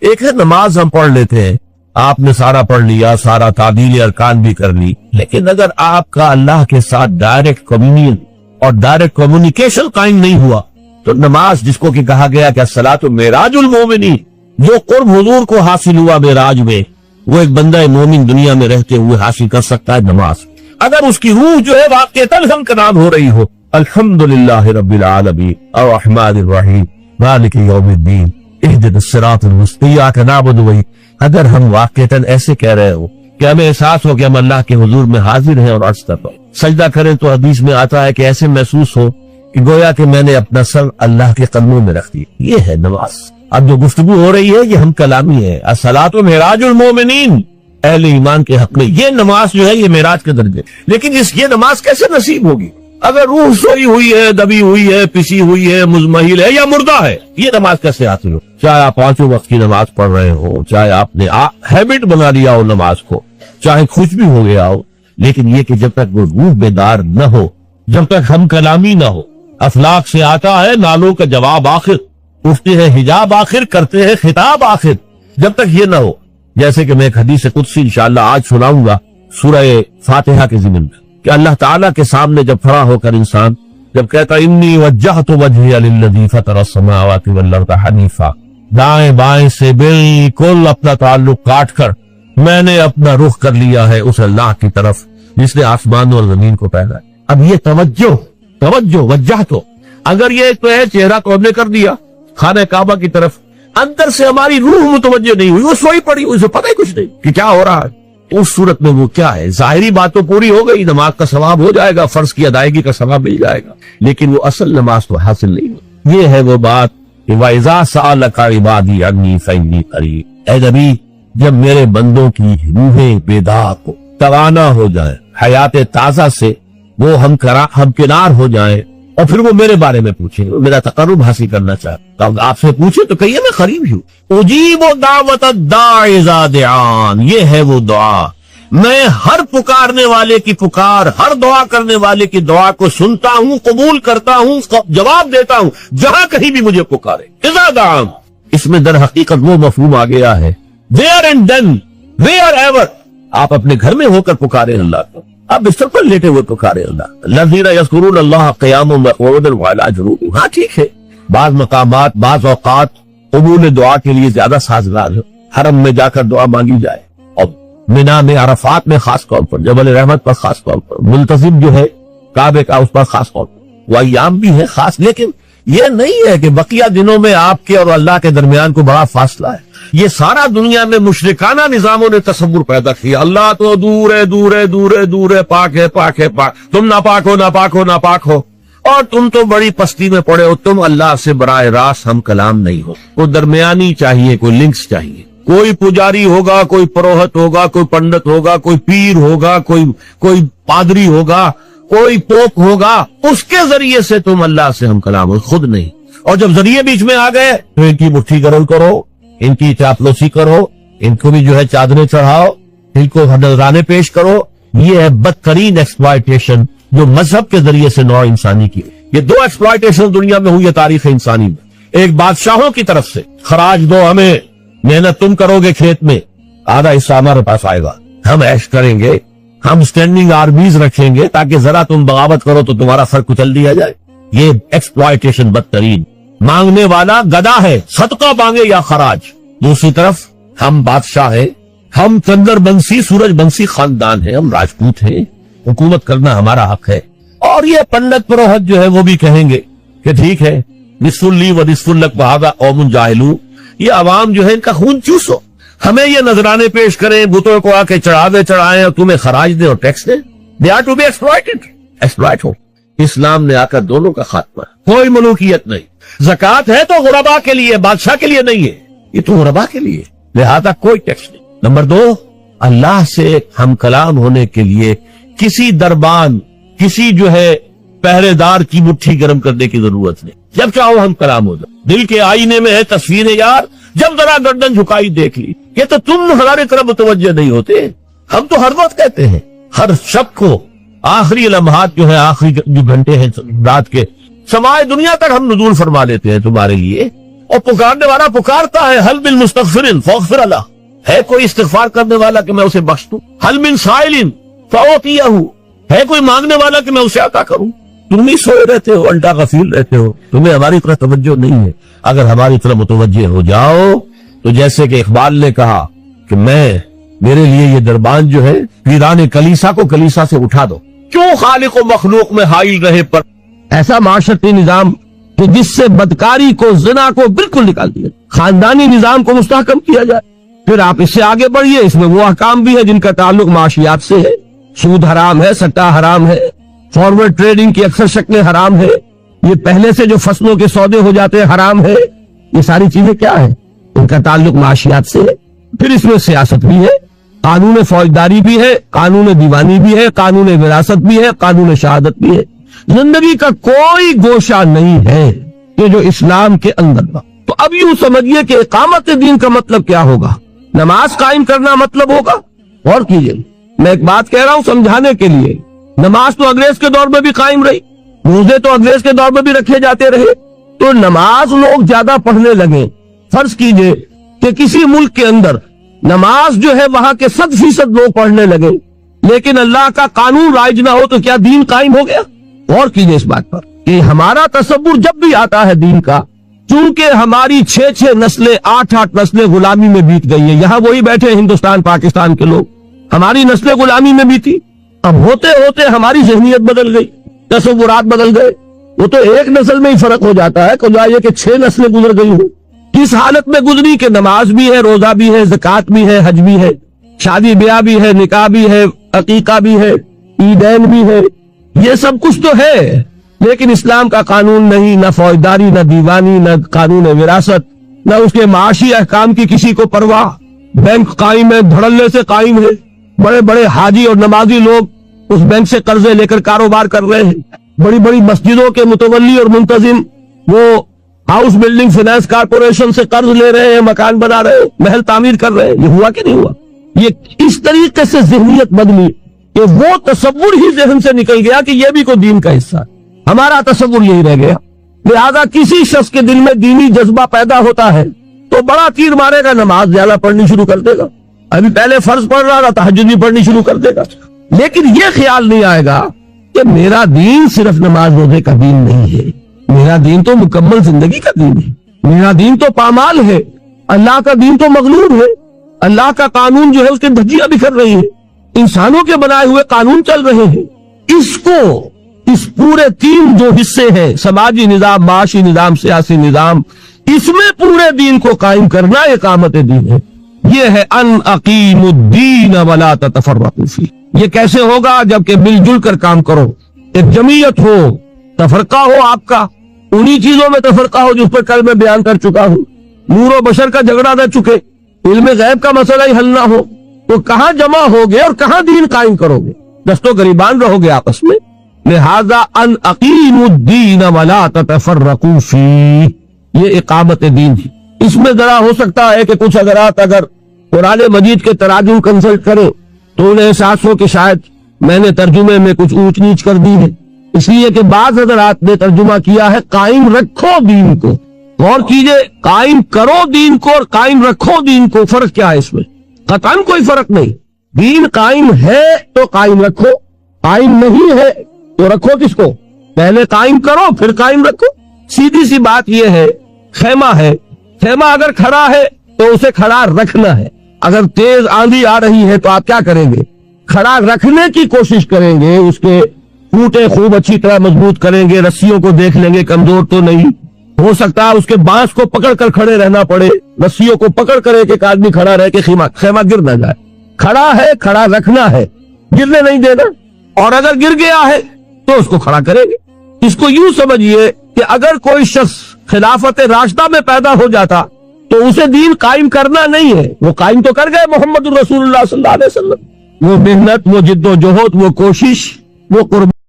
ایک ہے نماز ہم پڑھ لیتے ہیں، آپ نے سارا پڑھ لیا، سارا تعدیل ارکان بھی کر لی، لیکن اگر آپ کا اللہ کے ساتھ ڈائریکٹ کمیونین اور ڈائریکٹ کمیونیکیشن قائم نہیں ہوا تو نماز، جس کو کہ کہا گیا کہ الصلاۃ معراج المومنین، جو قرب حضور کو حاصل ہوا معراج میں، وہ ایک بندہ مومن دنیا میں رہتے ہوئے حاصل کر سکتا ہے نماز، اگر اس کی روح جو ہے واقعتاً ہمکنام ہو رہی ہو۔ الحمدللہ رب العالمین الرحمن الرحیم مالک یوم الدین اہدنا الصراط المستقیم ایاک نعبد و ایاک، اگر ہم واقعتاً ایسے کہہ رہے ہو کہ ہمیں احساس ہو کہ ہم اللہ کے حضور میں حاضر ہیں اور عرض کر رہے ہیں، سجدہ کریں تو حدیث میں آتا ہے کہ ایسے محسوس ہو کہ گویا کہ میں نے اپنا سر اللہ کے قدموں میں رکھ دیا، یہ ہے نماز۔ اب جو گفتگو ہو رہی ہے یہ ہم کلامی ہے، الصلاۃ معراج المومنین، اہل ایمان کے حق میں یہ نماز جو ہے یہ معراج کے درجے، لیکن یہ نماز کیسے نصیب ہوگی اگر روح سوئی ہوئی ہے، دبی ہوئی ہے، پسی ہوئی ہے، مزمحل ہے یا مردہ ہے؟ یہ نماز کیسے حاصل ہو؟ چاہے آپ 5 وقت کی نماز پڑھ رہے ہو، چاہے آپ نے ہیبٹ بنا لیا ہو نماز کو، چاہے کچھ بھی ہو گیا ہو، لیکن یہ کہ جب تک وہ روح بیدار نہ ہو، جب تک ہم کلامی نہ ہو، افلاک سے آتا ہے نالوں کا جواب آخر، اٹھتے ہیں حجاب آخر، کرتے ہیں خطاب آخر، جب تک یہ نہ ہو، جیسے کہ میں ایک حدیث قدسی انشاءاللہ آج سناؤں گا سورہ فاتحہ کے ضمن میں، کہ اللہ تعالیٰ کے سامنے جب کھڑا ہو کر انسان جب کہتا انی وجہت وجہی للذی فطر السماوات والارض حنیفا، دائیں بائیں سے بالکل اپنا تعلق کاٹ کر میں نے اپنا رخ کر لیا ہے اس اللہ کی طرف جس نے آسمان اور زمین کو پیدا ہے۔ اب یہ توجہ وجہ تو اگر یہ تو ہے چہرہ تو ہم نے کر دیا خانہ کعبہ کی طرف، اندر سے ہماری روح متوجہ نہیں ہوئی، وہ سوئی پڑی، اسے پتہ ہی کچھ نہیں کہ کیا ہو رہا ہے، اس صورت میں وہ کیا ہے؟ ظاہری بات تو پوری ہو گئی، نماز کا ثواب ہو جائے گا، فرض کی ادائیگی کا ثواب مل جائے گا، لیکن وہ اصل نماز تو حاصل نہیں ہوئی۔ یہ ہے وہ بات کہ وَإِذَا سَأَلَكَ عِبَادِي عَنِّي فَإِنِّي قَرِيبٌ، اے نبی جب میرے بندوں کی روحیں بیدار ہو، توانا ہو جائیں، حیات تازہ سے وہ ہمکنار ہو جائیں، اور پھر وہ میرے بارے میں پوچھیں، میرا تقرب حاصل کرنا چاہتا ہوں، آپ سے پوچھیں تو کہیے میں قریب ہی ہوں۔ اجیب دعوت الداعی اذا دعان، یہ ہے وہ دعا، میں ہر پکارنے والے کی پکار، ہر دعا کرنے والے کی دعا کو سنتا ہوں، قبول کرتا ہوں، جواب دیتا ہوں جہاں کہیں بھی مجھے پکارے۔ اذا دعان، اس میں در حقیقت وہ مفہوم آ گیا ہے there and then wherever، آپ اپنے گھر میں ہو کر پکارے اللہ کو، آپ بستر پر لیٹے ہوئے پکارے اللہ، الذین یذکرون اللہ قیاما وقعودا وعلی جنوبہم۔ ہاں ٹھیک ہے، بعض مقامات بعض اوقات قبول دعا کے لیے زیادہ سازگار ہے، حرم میں جا کر دعا مانگی جائے، اور مینا میں عرفات میں خاص طور پر، جبل رحمت پر خاص طور پر، ملتزم جو ہے کعبے کا اس پر خاص طور پر، وہ ایام بھی ہے خاص، لیکن یہ نہیں ہے کہ بقیہ دنوں میں آپ کے اور اللہ کے درمیان کو بڑا فاصلہ ہے۔ یہ سارا دنیا میں مشرکانہ نظاموں نے تصور پیدا کیا، اللہ تو دور ہے دور ہے دور ہے دور ہے، پاک ہے پاک ہے پاک، تم ناپاک ہو ناپاک ہو ناپاک ہو، اور تم تو بڑی پستی میں پڑے ہو، تم اللہ سے براہ راست ہم کلام نہیں ہو۔ کوئی درمیانی چاہیے، کوئی لنکس چاہیے، کوئی پجاری ہوگا، کوئی پروہت ہوگا، کوئی پنڈت ہوگا، کوئی پیر ہوگا، کوئی پادری ہوگا، کوئی پوپ ہوگا، اس کے ذریعے سے تم اللہ سے ہم کلام ہو، خود نہیں۔ اور جب ذریعے بیچ میں آ گئے تو ان کی مٹھی گرل کرو، ان کی چاپلوسی کرو، ان کو بھی جو ہے چادریں چڑھاؤ، ان کو نذرانے پیش کرو۔ یہ ہے بدترین ایکسپلائٹیشن جو مذہب کے ذریعے سے نوع انسانی کی۔ یہ 2 ایکسپلائٹیشن دنیا میں ہوئی ہے تاریخ انسانی میں، ایک بادشاہوں کی طرف سے خراج دو ہمیں، محنت تم کرو گے کھیت میں، آدھا حصہ ہمارے پاس آئے گا، ہم عیش کریں گے، ہم سٹینڈنگ آرمیز رکھیں گے تاکہ ذرا تم بغاوت کرو تو تمہارا سر کچل دیا جائے۔ یہ ایکسپلائٹیشن بدترین، مانگنے والا گدا ہے، صدقہ مانگے یا خراج۔ دوسری طرف ہم بادشاہ ہیں، ہم چندر بنسی سورج بنسی خاندان ہیں، ہم راجپوت ہیں، حکومت کرنا ہمارا حق ہے۔ اور یہ پنڈت پروہت جو ہے وہ بھی کہیں گے کہ ٹھیک ہے، نصف لی و نصف لک وھذا قوم جاہلون، یہ عوام جو ہے ان کا خون چوسو، ہمیں یہ نذرانے پیش کریں، بتوں کو آ کے چڑھائیں اور تمہیں خراج دیں اور ٹیکس دیں۔ They are to be exploit ہو۔ اسلام نے آ کر دونوں کا خاتمہ، کوئی ملوکیت نہیں۔ زکوٰۃ ہے تو غربا کے لیے، بادشاہ کے لیے نہیں ہے، یہ تو غربا کے لیے، لہذا کوئی ٹیکس نہیں۔ نمبر 2، اللہ سے ہم کلام ہونے کے لیے کسی دربان، کسی جو ہے پہرے دار کی مٹھی گرم کرنے کی ضرورت نہیں، جب چاہو ہم کلام ہو جائے۔ دل کے آئینے میں ہے تصویر یار، جب ذرا گردن جھکائی دیکھ لی، یہ تو تم ہماری طرف متوجہ نہیں ہوتے، ہم تو ہر وقت کہتے ہیں، ہر شب کو آخری لمحات جو ہے، آخری جو گھنٹے ہیں رات کے، سمائے دنیا تک ہم نزول فرما لیتے ہیں تمہارے لیے، اور پکارنے والا پکارتا ہے حل من مستغفر فاغفر لہ، ہے کوئی استغفار کرنے والا کہ میں اسے بخش دوں؟ حل من سائل فاعطیہ، ہے کوئی مانگنے والا کہ میں اسے عطا کروں؟ تم ہی سوئے رہتے ہو، الٹا غفیل رہتے ہو، تمہیں ہماری طرف توجہ نہیں ہے۔ اگر ہماری طرف متوجہ ہو جاؤ تو جیسے کہ اقبال نے کہا کہ میرے لیے یہ دربان جو ہے پیران کلیسا کو کلیسا سے اٹھا دو، کیوں خالق و مخلوق میں حائل رہے پر ایسا معاشرتی نظام کہ جس سے بدکاری کو، زنا کو بالکل نکال دیا، خاندانی نظام کو مستحکم کیا جائے۔ پھر آپ اس سے آگے بڑھیے، اس میں وہ احکام بھی ہے جن کا تعلق معاشیات سے ہے، سود حرام ہے، سٹہ حرام ہے، فارورڈ ٹریڈنگ کی اکثر شکلیں حرام ہے، یہ پہلے سے جو فصلوں کے سودے ہو جاتے ہیں حرام ہے۔ یہ ساری چیزیں کیا ہیں؟ ان کا تعلق معاشیات سے ہے۔ پھر اس میں سیاست بھی ہے، قانون فوجداری بھی ہے، قانون دیوانی بھی ہے، قانون وراثت بھی ہے، قانون شہادت بھی ہے۔ زندگی کا کوئی گوشہ نہیں ہے کہ جو اسلام کے اندر نہ۔ تو اب یوں سمجھیے کہ اقامت دین کا مطلب کیا ہوگا؟ نماز قائم کرنا مطلب ہوگا۔ غور کیجئے، میں ایک بات کہہ رہا ہوں سمجھانے کے لیے، نماز تو انگریز کے دور میں بھی قائم رہی، روزے تو انگریز کے دور میں بھی رکھے جاتے رہے، تو نماز لوگ زیادہ پڑھنے لگے۔ فرض کیجئے کہ کسی ملک کے اندر نماز جو ہے وہاں کے 100% لوگ پڑھنے لگے، لیکن اللہ کا قانون رائج نہ ہو تو کیا دین قائم ہو گیا؟ غور کیجئے اس بات پر کہ ہمارا تصور جب بھی آتا ہے دین کا، چونکہ ہماری 6 نسلیں 8 نسلیں غلامی میں بیت گئی ہیں، یہاں وہی بیٹھے ہندوستان پاکستان کے لوگ، ہماری نسلیں غلامی میں بیتی، اب ہوتے ہوتے ہماری ذہنیت بدل گئی، تصورات بدل گئے۔ وہ تو ایک نسل میں ہی فرق ہو جاتا ہے، خدا یہ کہ 6 نسلیں گزر گئی ہوں، کس حالت میں گزری کہ نماز بھی ہے، روزہ بھی ہے، زکوٰۃ بھی ہے، حج بھی ہے، شادی بیاہ بھی ہے، نکاح بھی ہے، عقیقہ بھی ہے، عیدین بھی ہے، یہ سب کچھ تو ہے، لیکن اسلام کا قانون نہیں، نہ فوجداری، نہ دیوانی، نہ قانون وراثت، نہ اس کے معاشی احکام کی کسی کو پرواہ۔ بینک قائم ہے، دھڑلے سے قائم ہے، بڑے بڑے حاجی اور نمازی لوگ اس بینک سے قرضے لے کر کاروبار کر رہے ہیں، بڑی بڑی مسجدوں کے متولی اور منتظم وہ ہاؤس بلڈنگ فائنانس کارپوریشن سے قرض لے رہے ہیں، مکان بنا رہے ہیں، محل تعمیر کر رہے ہیں۔ یہ ہوا کہ نہیں ہوا؟ یہ اس طریقے سے ذہنیت بدلی کہ وہ تصور ہی ذہن سے نکل گیا کہ یہ بھی کوئی دین کا حصہ ہے، ہمارا تصور یہی رہ گیا۔ لہذا کسی شخص کے دل میں دینی جذبہ پیدا ہوتا ہے تو بڑا تیر مارے گا، نماز زیادہ پڑھنی شروع کر دے گا، ابھی پہلے فرض پڑھ رہا تھا تہجد بھی پڑھنی شروع کر دے گا، لیکن یہ خیال نہیں آئے گا کہ میرا دین صرف نماز روزے کا دین نہیں ہے، میرا دین تو مکمل زندگی کا دین ہے، میرا دین تو پامال ہے، اللہ کا دین تو مغلوب ہے، اللہ کا قانون جو ہے اس کے دھجیاں بکھر رہی ہیں، انسانوں کے بنائے ہوئے قانون چل رہے ہیں۔ اس پورے 3 جو حصے ہیں، سماجی نظام، معاشی نظام، سیاسی نظام، اس میں پورے دین کو قائم کرنا اقامت دین ہے۔ یہ ہے ان اقیم الدین ولا تتفرقوا فیہ۔ یہ کیسے ہوگا؟ جبکہ مل جل کر کام کرو، ایک جمعیت ہو، تفرقہ ہو آپ کا، انہی چیزوں میں تفرقہ ہو جس پر کل میں بیان کر چکا ہوں، نور و بشر کا جھگڑا نہ چکے، علم غیب کا مسئلہ ہی حل نہ ہو، تو کہاں جمع ہوگے اور کہاں دین قائم کرو گے؟ دست و گریبان رہو گے آپس میں۔ لہذا ان اقیم الدین ولا تتفرقوا فیہ، یہ اقامت دین ہے۔ اس میں ذرا ہو سکتا ہے کہ کچھ حضرات اگر قرآن مجید کے تراجم کنسلٹ کریں تو انہیں احساس ہو کہ شاید میں نے ترجمے میں کچھ اونچ نیچ کر دی ہے، اس لیے کہ بعض حضرات نے ترجمہ کیا ہے قائم رکھو دین کو۔ غور کیجئے، قائم کرو دین کو اور قائم رکھو دین کو، فرق کیا ہے اس میں؟ قطعاً کوئی فرق نہیں۔ دین قائم ہے تو قائم رکھو، قائم نہیں ہے تو رکھو کس کو؟ پہلے قائم کرو پھر قائم رکھو۔ سیدھی سی بات یہ ہے، خیمہ ہے، خیمہ اگر کھڑا ہے تو اسے کھڑا رکھنا ہے، اگر تیز آندھی آ رہی ہے تو آپ کیا کریں گے؟ کھڑا رکھنے کی کوشش کریں گے، اس کے پھوٹے خوب اچھی طرح مضبوط کریں گے، رسیوں کو دیکھ لیں گے کمزور تو نہیں، ہو سکتا ہے اس کے بانس کو پکڑ کر کھڑے رہنا پڑے، رسیوں کو پکڑ کر ایک آدمی کھڑا رہے کہ خیمہ گر نہ جائے۔ کھڑا ہے، کھڑا رکھنا ہے، گرنے نہیں دینا، اور اگر گر گیا ہے تو اس کو کھڑا کریں گے۔ اس کو یوں سمجھیے کہ اگر کوئی شخص خلافت راشدہ میں پیدا ہو جاتا تو اسے دین قائم کرنا نہیں ہے، وہ قائم تو کر گئے محمد الرسول اللہ صلی اللہ علیہ وسلم۔ وہ محنت، وہ جد و جہد، وہ کوشش، وہ قربانی